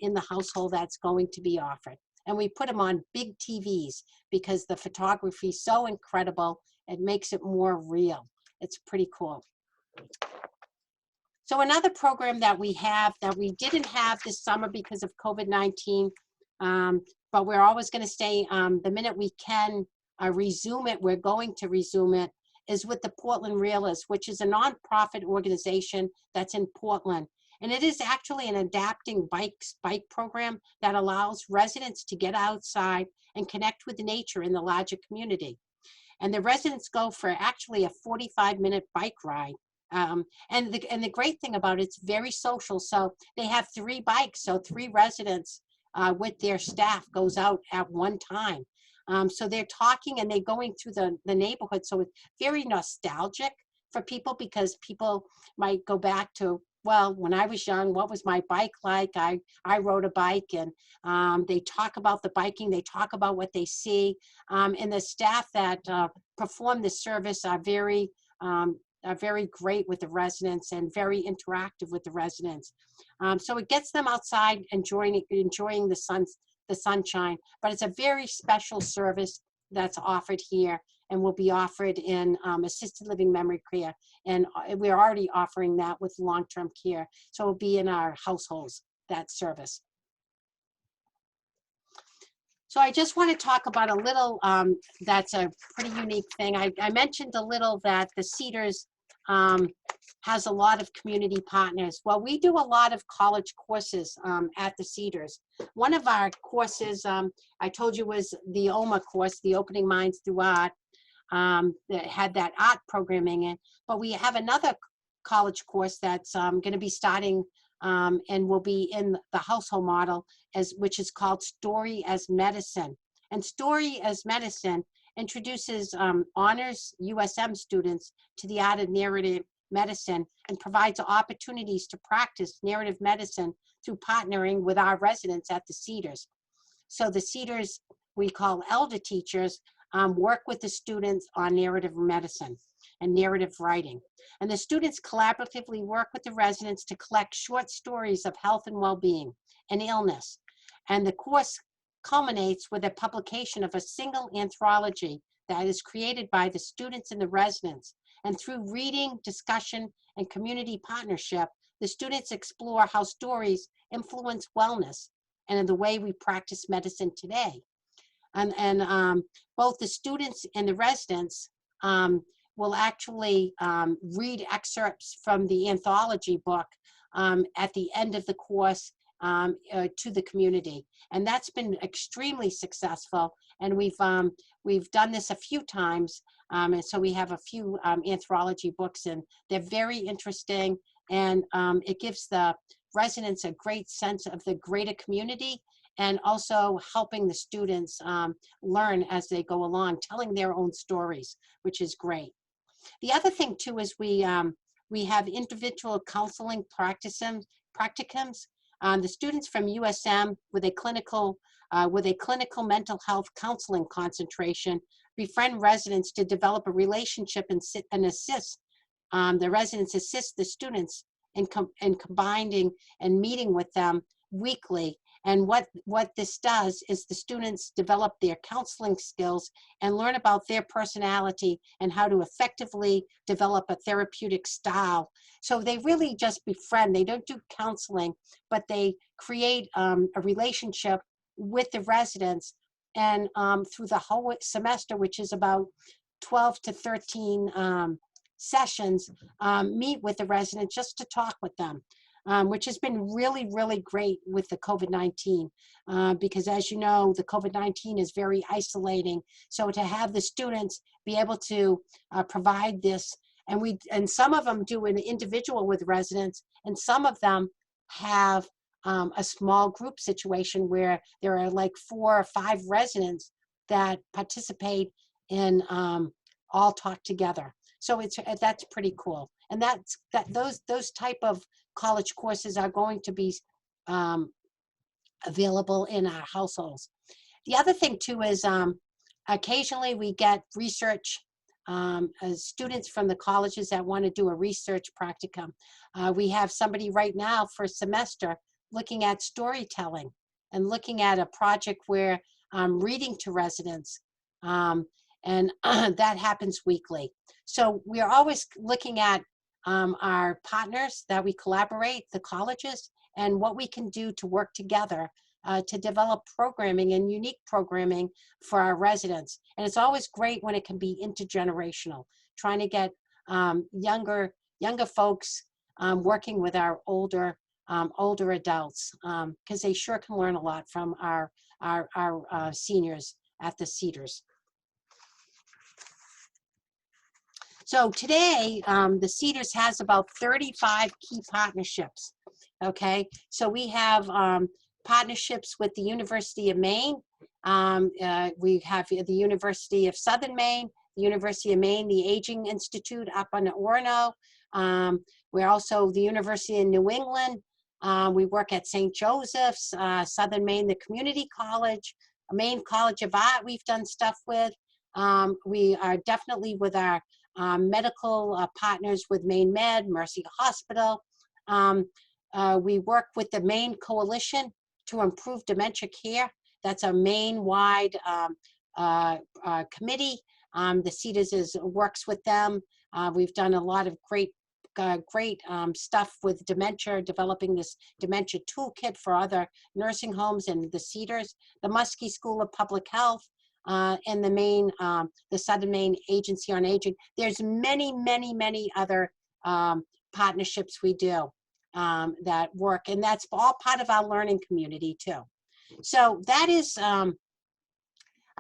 in the household that's going to be offered. And we put them on big TVs because the photography is so incredible, it makes it more real. It's pretty cool. So another program that we have that we didn't have this summer because of COVID-19, but we're always going to stay, the minute we can resume it, we're going to resume it, is with the Portland Realers, which is a nonprofit organization that's in Portland. And it is actually an adapting bike program that allows residents to get outside and connect with nature in the larger community. And the residents go for actually a 45-minute bike ride. And the great thing about it, it's very social. So they have 3 bikes, so 3 residents with their staff goes out at one time. So they're talking and they're going through the neighborhood. So it's very nostalgic for people because people might go back to, well, when I was young, what was my bike like? I rode a bike, and they talk about the biking. They talk about what they see. And the staff that perform the service are very great with the residents and very interactive with the residents. So it gets them outside enjoying the sunshine, but it's a very special service that's offered here and will be offered in assisted living memory care. And we're already offering that with long-term care. So it'll be in our households, that service. So I just want to talk about a little, that's a pretty unique thing. I mentioned a little that the Cedars has a lot of community partners. Well, we do a lot of college courses at the Cedars. One of our courses, I told you, was the OMA course, the Opening Minds Through Art, that had that art programming in. But we have another college course that's going to be starting and will be in the household model, which is called Story as Medicine. And Story as Medicine introduces honors USM students to the art of narrative medicine and provides opportunities to practice narrative medicine through partnering with our residents at the Cedars. So the Cedars, we call elder teachers, work with the students on narrative medicine and narrative writing. And the students collaboratively work with the residents to collect short stories of health and well-being and illness. And the course culminates with a publication of a single anthology that is created by the students and the residents. And through reading, discussion, and community partnership, the students explore how stories influence wellness and in the way we practice medicine today. And both the students and the residents will actually read excerpts from the anthology book at the end of the course to the community. And that's been extremely successful. And we've done this a few times. And so we have a few anthology books, and they're very interesting. And it gives the residents a great sense of the greater community, and also helping the students learn as they go along, telling their own stories, which is great. The other thing too is we have individual counseling practicums The students from USM with a clinical mental health counseling concentration befriend residents to develop a relationship and assist. The residents assist the students in combining and meeting with them weekly. And what this does is the students develop their counseling skills and learn about their personality and how to effectively develop a therapeutic style. So they really just befriend. They don't do counseling, but they create a relationship with the residents. And through the whole semester, which is about 12 to 13 sessions, meet with the residents just to talk with them. Which has been really, really great with the COVID-19, because as you know, the COVID-19 is very isolating. So to have the students be able to provide this, and some of them do an individual with residents, and some of them have a small group situation where there are like 4 or 5 residents that participate in all talk together. So that's pretty cool. And those type of college courses are going to be available in our households. The other thing too is occasionally we get research students from the colleges that want to do a research practicum. We have somebody right now for a semester looking at storytelling and looking at a project where reading to residents. And that happens weekly. So we are always looking at our partners that we collaborate, the colleges, and what we can do to work together to develop programming and unique programming for our residents. And it's always great when it can be intergenerational, trying to get younger folks working with our older adults, because they sure can learn a lot from our seniors at the Cedars. So today, the Cedars has about 35 key partnerships, okay? So we have partnerships with the University of Maine. We have the University of Southern Maine, the University of Maine, the Aging Institute up on the Orono. We're also the University of New England. We work at St. Joseph's, Southern Maine, the Community College, Maine College of Art we've done stuff with. We are definitely with our medical partners with Maine Med, Mercy Hospital. We work with the Maine Coalition to Improve Dementia Care. That's a Maine-wide committee. The Cedars works with them. We've done a lot of great stuff with dementia, developing this dementia toolkit for other nursing homes and the Cedars, the Muskie School of Public Health, and the Southern Maine Agency on Aging. There's many, many, many other partnerships we do that work, and that's all part of our learning community too. So that is, I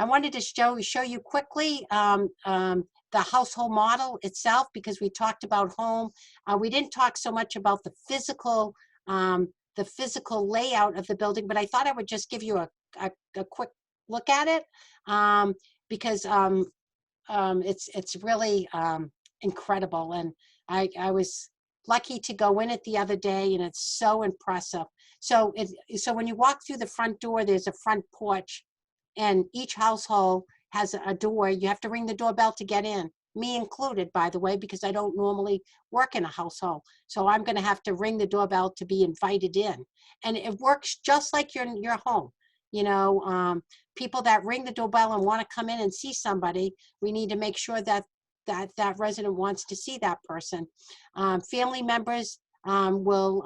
wanted to show you quickly the household model itself, because we talked about home. We didn't talk so much about the physical layout of the building, but I thought I would just give you a quick look at it, because it's really incredible. And I was lucky to go in it the other day, and it's so impressive. So when you walk through the front door, there's a front porch, and each household has a door. You have to ring the doorbell to get in, me included, by the way, because I don't normally work in a household. So I'm going to have to ring the doorbell to be invited in. And it works just like your home. You know, people that ring the doorbell and want to come in and see somebody, we need to make sure that resident wants to see that person. Family members will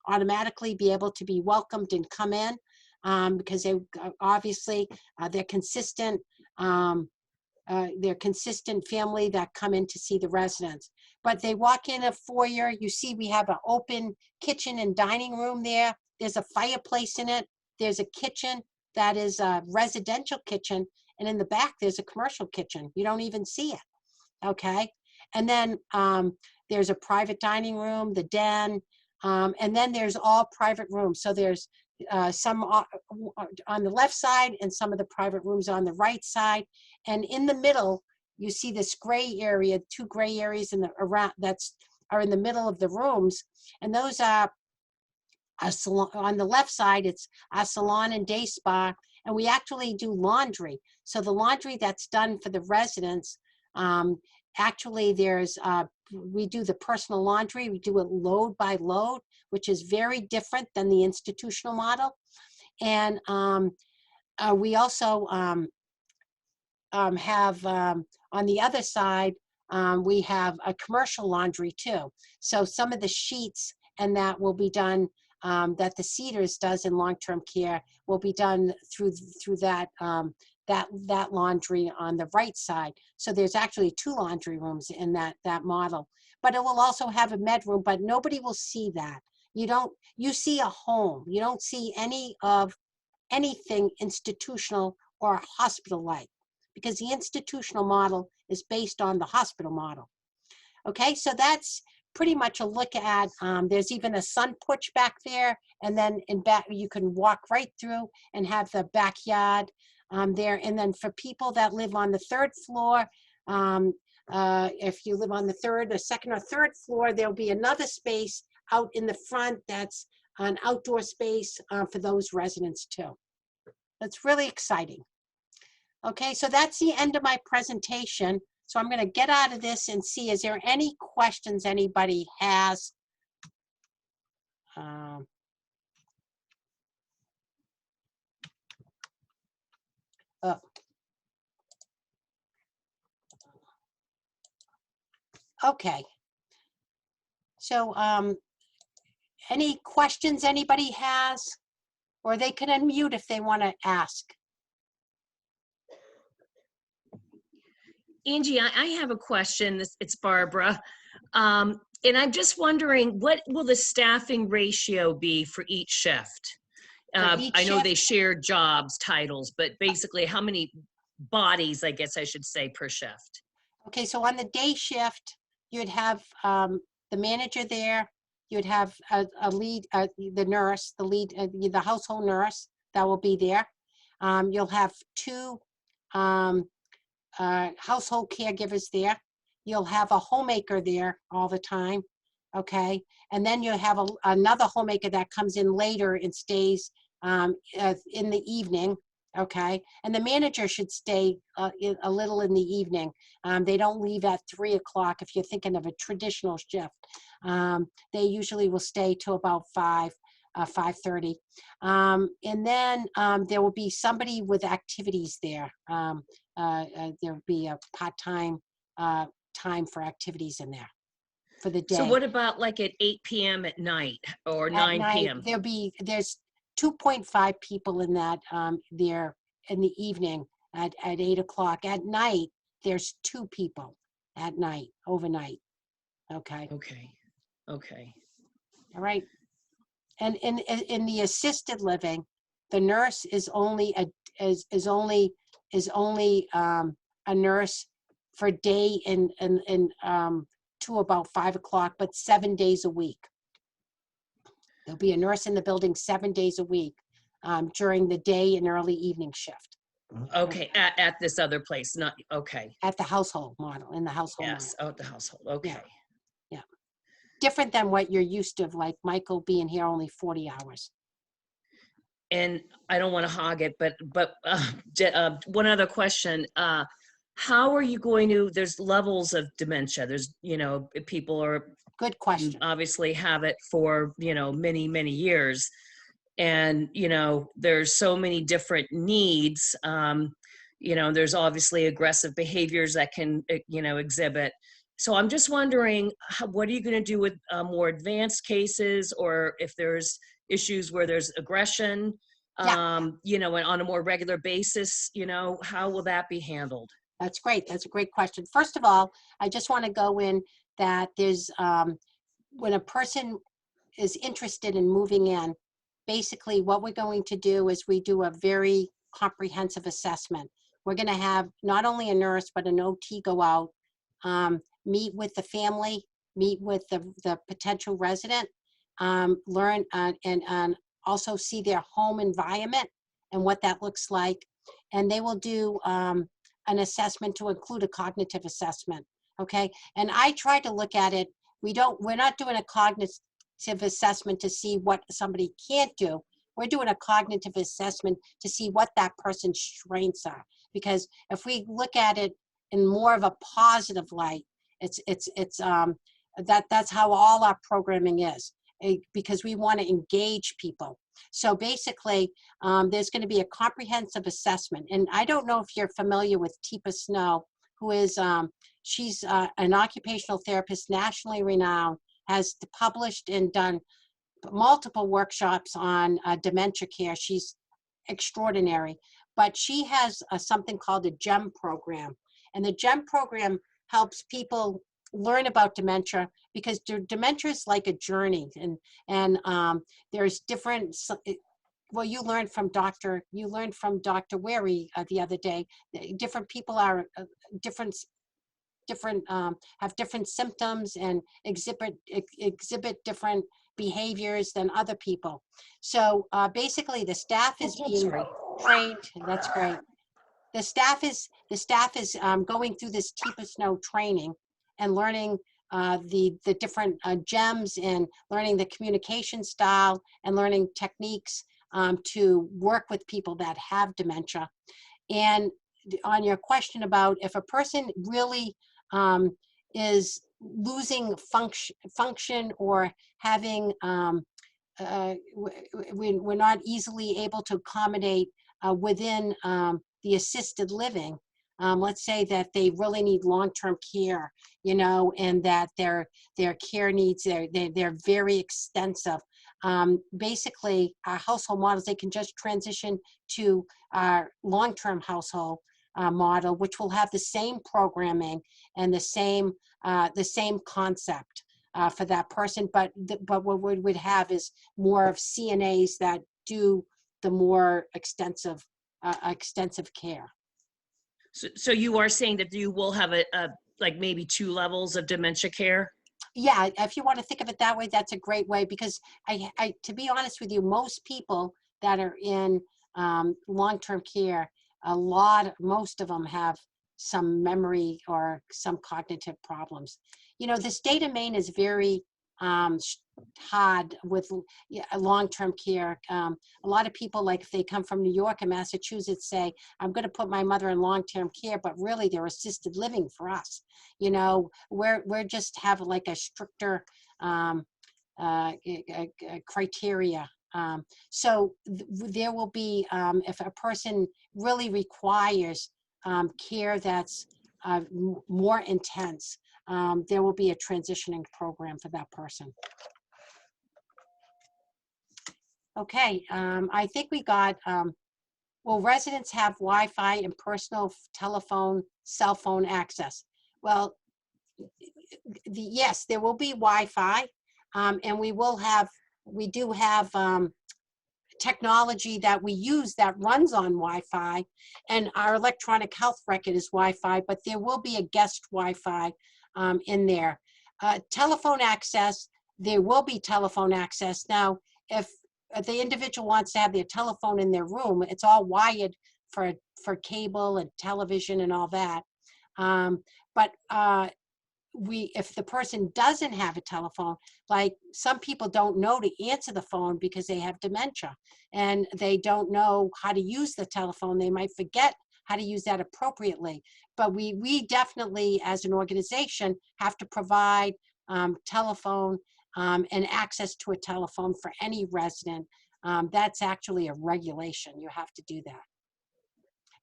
automatically be able to be welcomed and come in, because they obviously they're consistent family that come in to see the residents. But they walk in a foyer. You see we have an open kitchen and dining room there. There's a fireplace in it. There's a kitchen that is a residential kitchen, and in the back there's a commercial kitchen. You don't even see it, okay? And then there's a private dining room, the den, and then there's all private rooms. So there's some on the left side and some of the private rooms on the right side. And in the middle, you see this gray area, 2 gray areas in the around are in the middle of the rooms, and those are a salon. On the left side, it's a salon and day spa, and we actually do laundry. So the laundry that's done for the residents, actually there's, we do the personal laundry. We do it load by load, which is very different than the institutional model. And we also have, on the other side, we have a commercial laundry too. So some of the sheets and that will be done, that the Cedars does in long-term care, will be done through that, that laundry on the right side. So there's actually 2 laundry rooms in that model. But it will also have a med room, but nobody will see that. You see a home. You don't see anything institutional or hospital-like, because the institutional model is based on the hospital model. Okay, so that's pretty much a look at, there's even a sun porch back there, and then in back, you can walk right through and have the backyard there. And then for people that live on the 3rd floor, if you live on the 3rd or 2nd or 3rd floor, there'll be another space out in the front that's an outdoor space for those residents too. That's really exciting. Okay, so that's the end of my presentation. So I'm going to get out of this and see, is there any questions anybody has? Okay. So any questions anybody has? Or they can unmute if they want to ask. Angie, I have a question. It's Barbara. And I'm just wondering, what will the staffing ratio be for each shift? I know they share jobs, titles, but basically how many bodies, I guess I should say, per shift? Okay, so on the day shift, you'd have the manager there. You'd have a lead, the nurse, the lead, the household nurse that will be there. You'll have 2 household caregivers there. You'll have a homemaker there all the time, okay? And then you'll have another homemaker that comes in later and stays in the evening, okay? And the manager should stay a little in the evening. They don't leave at 3 o'clock if you're thinking of a traditional shift. They usually will stay till about 5:30. And then there will be somebody with activities there. There will be a part-time time for activities in there for the day. So what about like at 8 p.m. at night or 9 p.m.? There's 2.5 people in that there in the evening at 8 o'clock. At night, there's 2 people at night, overnight. Okay. Okay. Okay. All right. And in the assisted living, the nurse is only a nurse for day and to about 5 o'clock, but 7 days a week. There'll be a nurse in the building 7 days a week during the day and early evening shift. Okay, at this other place, not, okay. At the household model, in the household yes, model. oh, at the household, okay. Yeah. Different than what you're used to, like Michael being here only 40 hours. And I don't want to hog it, but one other question. How are you going to, there's levels of dementia. There's, people are. Good question. Obviously have it for, many, many years. And, there's so many different needs. There's obviously aggressive behaviors that can, exhibit. So I'm just wondering, what are you going to do with more advanced cases, or if there's issues where there's aggression, and on a more regular basis, how will that be handled? That's great. That's a great question. First of all, I just want to go in that there's, when a person is interested in moving in, basically what we're going to do is we do a very comprehensive assessment. We're going to have not only a nurse, but an OT go out, meet with the family, meet with the potential resident, learn and also see their home environment and what that looks like. And they will do an assessment to include a cognitive assessment. Okay. And I try to look at it. We're not doing a assessment to see what somebody can't do. We're doing a cognitive assessment to see what that person's strengths are. Because if we look at it in more of a positive light, that's how all our programming is, because we want to engage people. So basically, there's going to be a comprehensive assessment. And I don't know if you're familiar with Teepa Snow, who is, she's an occupational therapist, nationally renowned, has published and done multiple workshops on dementia care. She's extraordinary. But she has something called a GEM program. And the GEM program helps people learn about dementia, because dementia is like a journey, and there's different. Well, you learned from Dr. Wary the other day. Different people are different have different symptoms and exhibit different behaviors than other people. So basically, the staff is being trained. That's great. The staff is going through this Teepa Snow training and learning the different gems, and learning the communication style, and learning techniques to work with people that have dementia. And on your question about if a person really is losing function or having we're not easily able to accommodate within the assisted living. Let's say that they really need long-term care, and that their care needs, they're very extensive. Basically, our household models, they can just transition to our long-term household model, which will have the same programming and the same concept for that person. But what we would have is more of CNAs that do the more extensive care. So you are saying that you will have a like maybe 2 levels of dementia care? Yeah, if you want to think of it that way, that's a great way, because I to be honest with you, most people that are in long-term care, most of them have some memory or some cognitive problems. The state of Maine is very hard with long-term care. A lot of people, like if they come from New York and Massachusetts, say, I'm going to put my mother in long-term care, but really they're assisted living for us. We're just have like a stricter criteria. So there will be, if a person really requires care that's more intense, there will be a transitioning program for that person. Okay, I think we got, will residents have Wi-Fi and personal telephone, cell phone access? Well, yes, there will be Wi-Fi, and we do have technology that we use that runs on Wi-Fi, and our electronic health record is Wi-Fi, but there will be a guest Wi-Fi in there. Telephone access, there will be telephone access. Now, if the individual wants to have their telephone in their room, it's all wired for cable and television and all that. But if the person doesn't have a telephone, like some people don't know to answer the phone because they have dementia and they don't know how to use the telephone, they might forget how to use that appropriately. But we definitely, as an organization, have to provide telephone and access to a telephone for any resident. That's actually a regulation. You have to do that.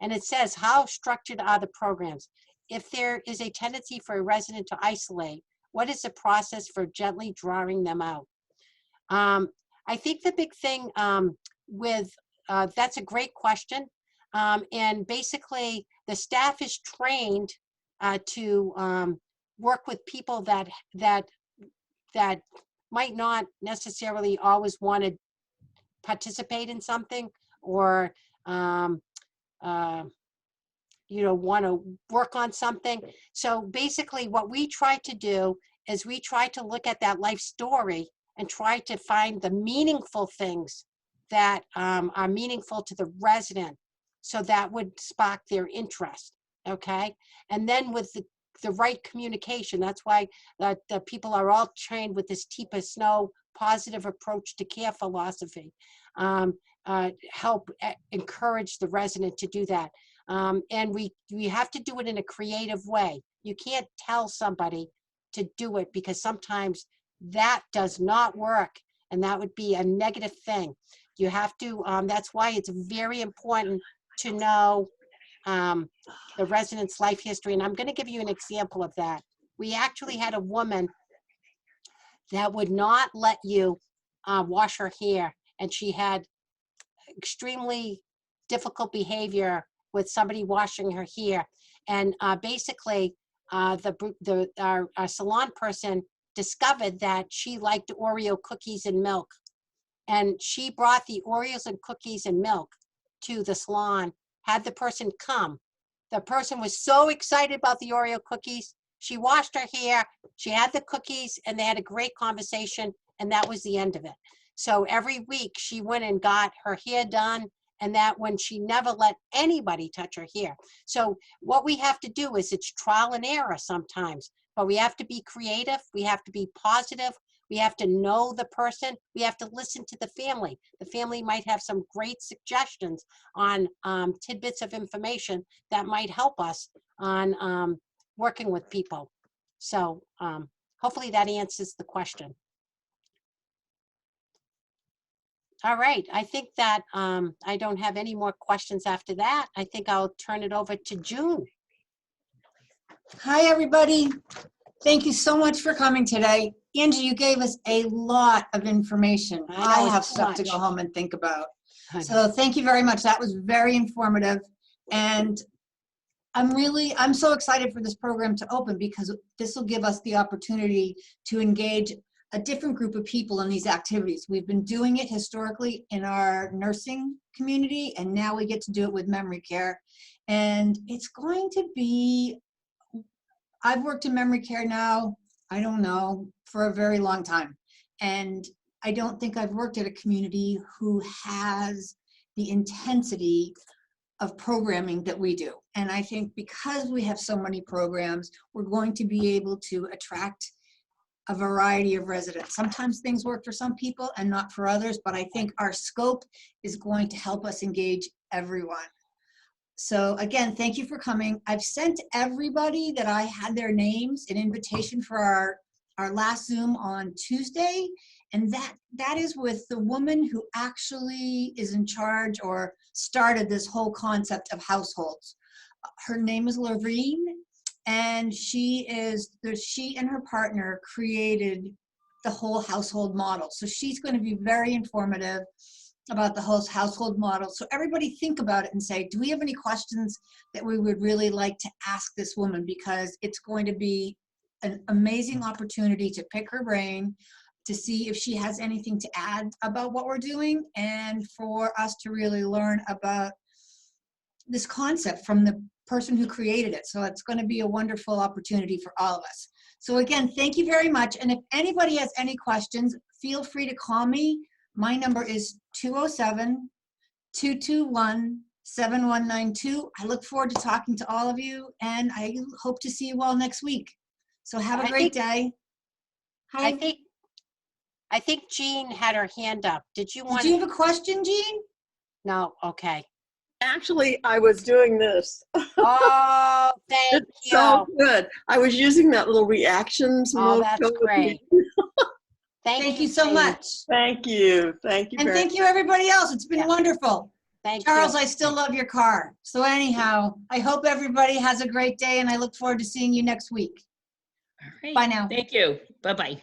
And it says, how structured are the programs? If there is a tendency for a resident to isolate, what is the process for gently drawing them out? I think the big thing that's a great question. And basically, the staff is trained to work with people that might not necessarily always want to participate in something, or want to work on something. So basically what we try to do is we try to look at that life story and try to find the meaningful things that are meaningful to the resident, so that would spark their interest. Okay, and then with the right communication. That's why the people are all trained with this TIPA SNOW positive approach to care philosophy. Help encourage the resident to do that. And we have to do it in a creative way. You can't tell somebody to do it because sometimes that does not work, and that would be a negative thing. You have to, that's why it's very important to know the resident's life history. And I'm going to give you an example of that. We actually had a woman that would not let you wash her hair, and she had extremely difficult behavior with somebody washing her hair. And basically, our salon person discovered that she liked Oreo cookies and milk. And she brought the Oreos and cookies and milk to the salon, had the person come. The person was so excited about the Oreo cookies. She washed her hair, she had the cookies, and they had a great conversation, and that was the end of it. So every week she went and got her hair done, and that when she never let anybody touch her hair. So what we have to do is it's trial and error sometimes, but we have to be creative, we have to be positive, we have to know the person, we have to listen to the family. The family might have some great suggestions on tidbits of information that might help us on working with people. So hopefully that answers the question. All right, I think that I don't have any more questions after that. I think I'll turn it over to June. Hi, everybody. Thank you so much for coming today. Angie, you gave us a lot of information. I have stuff to go home and think about. So thank you very much. That was very informative. And I'm so excited for this program to open because this will give us the opportunity to engage a different group of people in these activities. We've been doing it historically in our nursing community, and now we get to do it with memory care. And it's going to be, I've worked in memory care now, I don't know, for a very long time. And I don't think I've worked at a community who has the intensity of programming that we do. And I think because we have so many programs, we're going to be able to attract a variety of residents. Sometimes things work for some people and not for others, but I think our scope is going to help us engage everyone. So again, thank you for coming. I've sent everybody that I had their names an invitation for our last Zoom on Tuesday. And that is with the woman who actually is in charge or started this whole concept of households. Her name is Lorene, and she and her partner created the whole household model. So she's going to be very informative about the whole household model. So everybody think about it and say, do we have any questions that we would really like to ask this woman? Because it's going to be an amazing opportunity to pick her brain, to see if she has anything to add about what we're doing, and for us to really learn about this concept from the person who created it. So it's going to be a wonderful opportunity for all of us. So again, thank you very much. And if anybody has any questions, feel free to call me. My number is 207-221-7192. I look forward to talking to all of you, and I hope to see you all next week. So have a great day. I think Jean had her hand up. Did you have a question, Jean? No, okay. Actually, I was doing this. Oh, thank you. So good. I was using that little reactions mode. Oh, that's great. Thank you so much. Thank you. Thank you. And thank you, everybody else. It's been wonderful. Thank Charles, you. I still love your car. So anyhow, I hope everybody has a great day, and I look forward to seeing you next week. All right. Bye now. Thank you. Bye-bye.